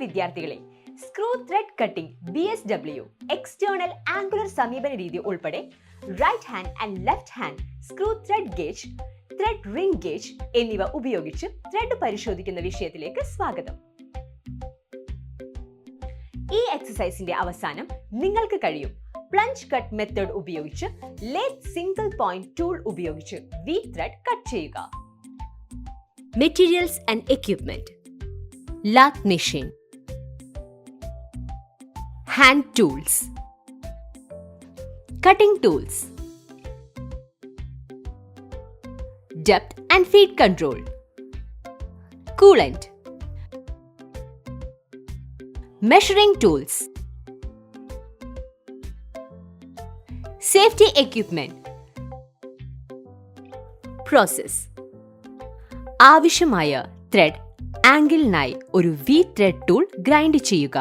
വിദ്യാർത്ഥികളെ, screw thread cutting BSW, external angular സമീപന രീതി ഉൾപ്പെടെ right hand and left hand screw thread gauge, thread ring gauge എന്നിവ ഉപയോഗിച്ച് ത്രെഡ് പരിശോധിക്കുന്ന വിഷയത്തിലേക്ക് സ്വാഗതം. ഈ എക്സസൈസിന്റെ അവസാനം നിങ്ങൾക്ക് കഴിയും പ്ലഞ്ച് കട്ട് മെത്തേഡ് ഉപയോഗിച്ച് ലേത്ത് സിംഗിൾ പോയിന്റ് ടൂൾ ഉപയോഗിച്ച് വി ത്രെഡ് കട്ട് ചെയ്യുക. Materials and equipment: lathe machine, hand tools, cutting tools, depth and feed control, coolant, measuring tools, safety equipment. Process: ആവശ്യമായ ത്രെഡ് ആംഗിളിനായി ഒരു വി ത്രെഡ് ടൂൾ ഗ്രൈൻഡ് ചെയ്യുക.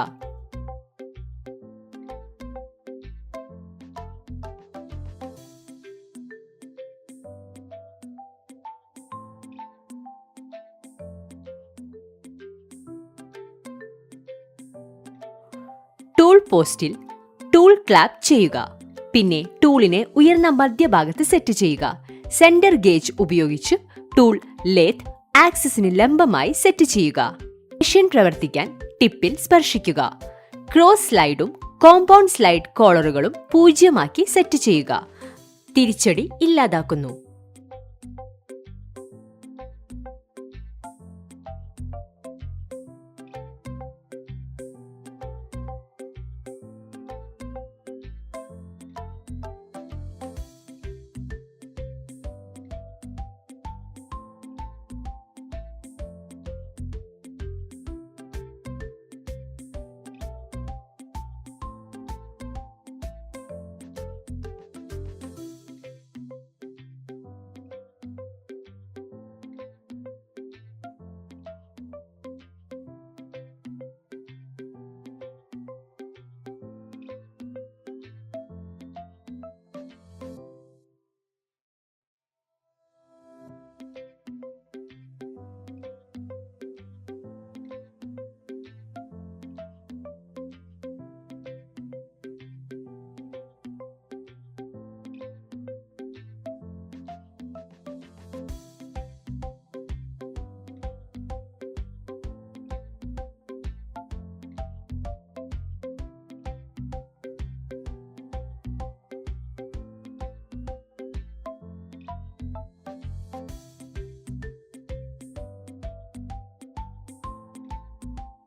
Tool പോസ്റ്റിൽ tool clap ചെയ്യുക. പിന്നെ ടൂളിനെ ഉയർന്ന മധ്യഭാഗത്ത് സെറ്റ് ചെയ്യുക. സെന്റർ ഗേജ് ഉപയോഗിച്ച് ടൂൾ ലേത്ത് ആക്സിസിന് ലംബമായി സെറ്റ് ചെയ്യുക. മെഷീൻ പ്രവർത്തിക്കാൻ ടിപ്പിൽ സ്പർശിക്കുക. ക്രോസ് സ്ലൈഡും കോമ്പൗണ്ട് സ്ലൈഡ് കോളറുകളും 0 സെറ്റ് ചെയ്യുക. തിരിച്ചടി ഇല്ലാതാക്കുന്നു.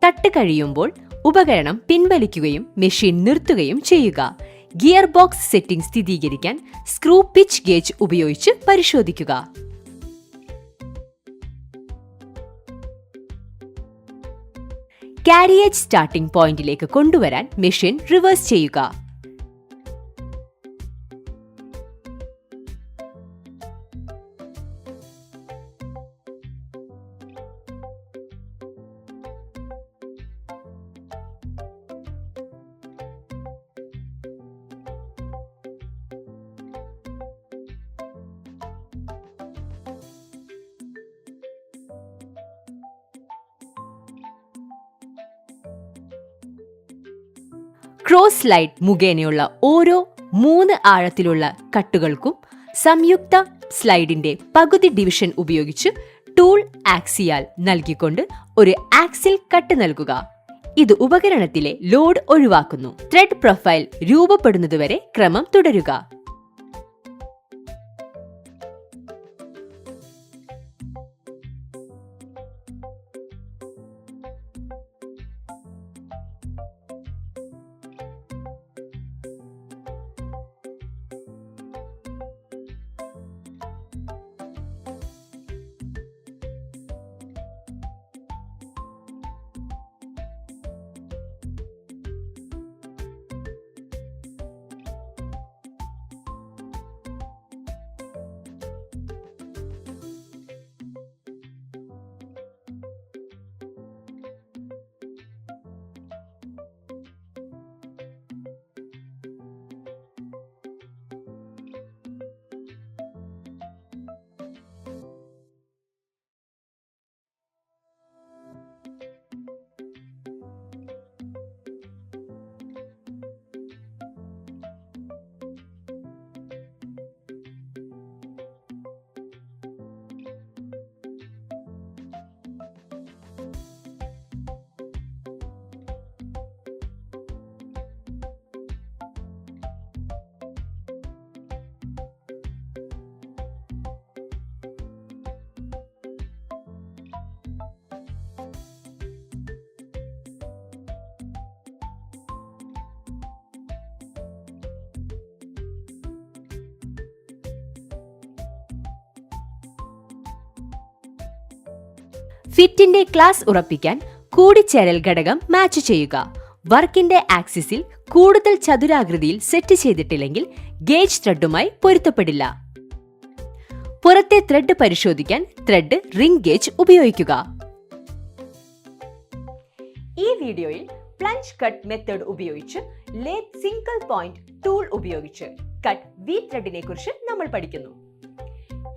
കട്ട് കഴിയുമ്പോൾ ഉപകരണം പിൻവലിക്കുകയും മെഷീൻ നിർത്തുകയും ചെയ്യുക. ഗിയർ ബോക്സ് സെറ്റിംഗ് സ്ഥിരീകരിക്കാൻ സ്ക്രൂ പിച്ച് ഗേജ് ഉപയോഗിച്ച് പരിശോധിക്കുക. കാരിയേജ് സ്റ്റാർട്ടിംഗ് പോയിന്റിലേക്ക് കൊണ്ടുവരാൻ മെഷീൻ റിവേഴ്സ് ചെയ്യുക. ക്രോസ് സ്ലൈഡ് മുഖേനയുള്ള ഓരോ 3 ആഴത്തിലുള്ള കട്ടുകൾക്കും സംയുക്ത സ്ലൈഡിന്റെ പകുതി ഡിവിഷൻ ഉപയോഗിച്ച് ടൂൾ ആക്സിയാൽ നൽകിക്കൊണ്ട് ഒരു ആക്സിൽ കട്ട് നൽകുക. ഇത് ഉപകരണത്തിലെ ലോഡ് ഒഴിവാക്കുന്നു. ത്രെഡ് പ്രൊഫൈൽ രൂപപ്പെടുന്നതുവരെ ക്രമം തുടരുക. ഫിറ്റിന്റെ ക്ലാസ് ഉറപ്പിക്കാൻ കൂടിച്ചേരൽ ഘടകം മാച്ച് ചെയ്യുക. വർക്കിന്റെ ആക്സിസിൽ കൂടുതൽ ചതുരാകൃതിയിൽ സെറ്റ് ചെയ്തിട്ടില്ലെങ്കിൽ ഗേജ് ത്രെഡുമായി പൊരുത്തപ്പെടില്ല. പുറത്തെ ത്രെഡ് പരിശോധിക്കാൻ ത്രെഡ് റിംഗ് ഗേജ് ഉപയോഗിക്കുക. ഈ വീഡിയോയിൽ പ്ലഞ്ച് കട്ട് മെത്തേഡ് ഉപയോഗിച്ച് ലേത്ത് സിംഗിൾ പോയിന്റ് ടൂൾ ഉപയോഗിച്ച് കട്ട് വി ത്രെഡിനെ കുറിച്ച് നമ്മൾ പഠിക്കുന്നു.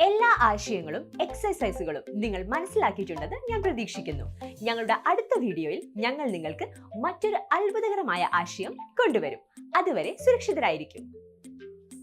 എല്ലാ ആശയങ്ങളും എക്സസൈസുകളും നിങ്ങൾ മനസ്സിലാക്കിയിട്ടുണ്ടെന്ന് ഞാൻ പ്രതീക്ഷിക്കുന്നു. ഞങ്ങളുടെ അടുത്ത വീഡിയോയിൽ ഞങ്ങൾ നിങ്ങൾക്ക് മറ്റൊരു അത്ഭുതകരമായ ആശയം കൊണ്ടുവരും. അതുവരെ സുരക്ഷിതരായിരിക്കും.